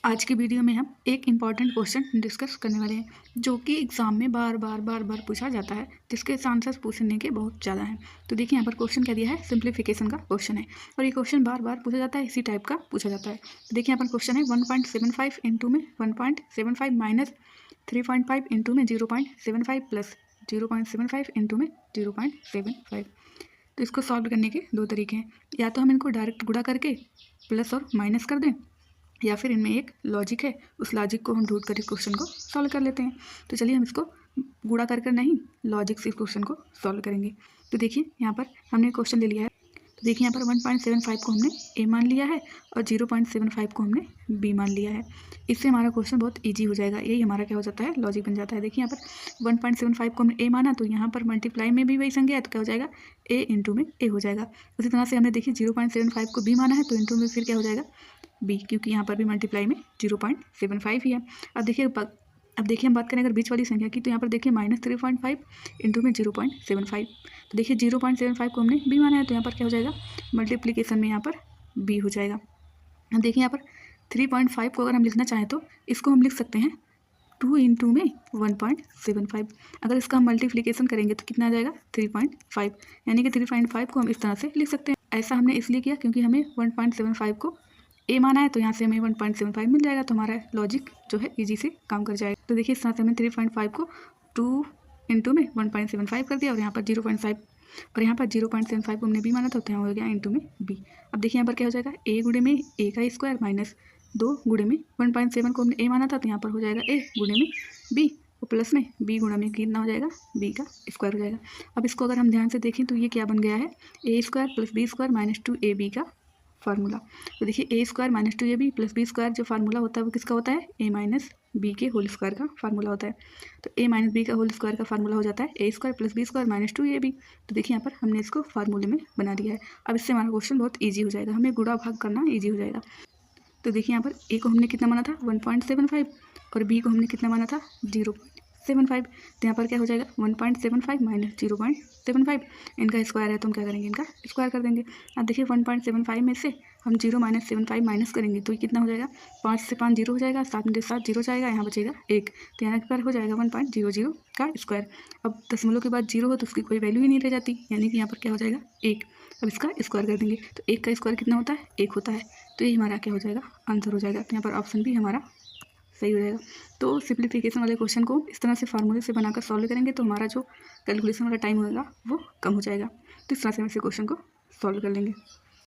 आज की वीडियो में हम एक इम्पॉर्टेंट क्वेश्चन डिस्कस करने वाले हैं जो कि एग्ज़ाम में बार बार पूछा जाता है, जिसके आंसर्स पूछने के बहुत ज़्यादा हैं। तो देखिए यहाँ पर क्वेश्चन क्या दिया है, सिंप्लीफिकेशन का क्वेश्चन है और ये क्वेश्चन बार बार पूछा जाता है, इसी टाइप का पूछा जाता है। तो देखिए यहाँ पर क्वेश्चन है 1.75 इंटू में 1.75 माइनस 3.5 इंटू में 0.75 प्लस 0.75 इंटू में 0.75। तो इसको सॉल्व करने के दो तरीके हैं, या तो हम इनको डायरेक्ट गुणा करके प्लस और माइनस कर दें, या फिर इनमें एक लॉजिक है, उस लॉजिक को हम ढूंढ कर इस क्वेश्चन को सॉल्व कर लेते हैं। तो चलिए हम इसको गुणा कर नहीं, लॉजिक से इस क्वेश्चन को सॉल्व करेंगे। तो देखिए यहाँ पर हमने क्वेश्चन ले लिया है। तो देखिए यहाँ पर 1.75 को हमने ए मान लिया है और 0.75 को हमने बी मान लिया है। इससे हमारा क्वेश्चन बहुत ईजी हो जाएगा, यही हमारा क्या हो जाता है, लॉजिक बन जाता है। देखिए यहाँ पर 1.75 को हमने ए माना, तो यहाँ पर मल्टीप्लाई में भी वही संख्या है, तो क्या हो जाएगा, ए इंटू में ए हो जाएगा। उसी तरह से हमने देखिए 0.75 को बी माना है, तो इंटू में फिर क्या हो जाएगा, बी, क्योंकि यहाँ पर भी मल्टीप्लाई में 0.75 ही है। अब देखिए हम बात करें अगर बीच वाली संख्या की, तो यहाँ पर देखिए -3.5 इंटू में 0.75। तो देखिए 0.75 को हमने बी माना है, तो यहाँ पर क्या हो जाएगा, मल्टीप्लीकेशन में यहाँ पर बी हो जाएगा। अब देखिए यहाँ पर 3.5 को अगर हम लिखना चाहें तो इसको हम लिख सकते हैं 2 इंटू में 1.75। अगर इसका हम मल्टीप्लीकेशन करेंगे तो कितना आ जाएगा, 3.5, यानी कि 3.5 को हम इस तरह से लिख सकते हैं। ऐसा हमने इसलिए किया क्योंकि हमें 1.75 को ए माना है, तो यहाँ से हमें 1.75 मिल जाएगा, तो हमारा लॉजिक जो है इजी से काम कर जाएगा। तो देखिए इस तरह से हमने 3.5 को 2 इंटू में 1.75 कर दिया, और यहाँ पर 0.5 और यहाँ पर 0.75 को हमने बी माना था, तो यहाँ हो गया इंटू में बी। अब देखिए यहाँ पर क्या हो जाएगा, ए गुणे में ए का स्क्वायर माइनस 2 गुणे में 1.7 को हमने ए माना था, तो यहाँ पर हो जाएगा ए गुणे में बी, और प्लस में बी गुणा में कितना हो जाएगा, बी का स्क्वायर हो जाएगा। अब इसको अगर हम ध्यान से देखें तो ये क्या बन गया है, a square plus b square minus 2ab का फार्मूला। तो देखिए a square minus 2ab plus b square जो फार्मूला होता है वो किसका होता है, ए माइनस बी के होल स्क्वायर का फार्मूला होता है। तो ए माइनस बी का होल स्क्वायर का फार्मूला हो जाता है a square plus b square minus 2ab। तो देखिए यहाँ पर हमने इसको फार्मूले में बना दिया है। अब इससे हमारा क्वेश्चन बहुत ईजी हो जाएगा, हमें गुणा भाग करना ईजी हो जाएगा। तो देखिए यहाँ पर ए को हमने कितना माना था, 1.75, और बी को हमने कितना माना था, 0.75। तो यहाँ पर क्या हो जाएगा, 1.75 माइनस 0.75, इनका स्क्वायर है तो हम क्या करेंगे, इनका स्क्वायर कर देंगे। अब देखिए 1.75 में से हम 0-75 माइनस करेंगे तो ये कितना हो जाएगा, 5 से 5 0 हो जाएगा, 7 में 7 0 जाएगा, यहाँ बचेगा 1, तो यहाँ पर हो जाएगा 1.00 का स्क्वायर। अब दशमलव के बाद 0 हो तो उसकी कोई वैल्यू ही नहीं रह जाती, यानी कि यहाँ पर क्या हो जाएगा, 1। अब इसका स्क्वायर कर देंगे, तो 1 का स्क्वायर कितना होता है, 1 होता है। तो ये हमारा क्या हो जाएगा, आंसर हो जाएगा। तो यहाँ पर ऑप्शन भी हमारा सही हो जाएगा। तो सिंप्लीफिकेशन वाले क्वेश्चन को इस तरह से फार्मूले से बनाकर सॉल्व करेंगे तो हमारा जो कैलकुलेशन वाला टाइम होगा वो कम हो जाएगा। तो इस तरह से हम इस क्वेश्चन को सॉल्व कर लेंगे।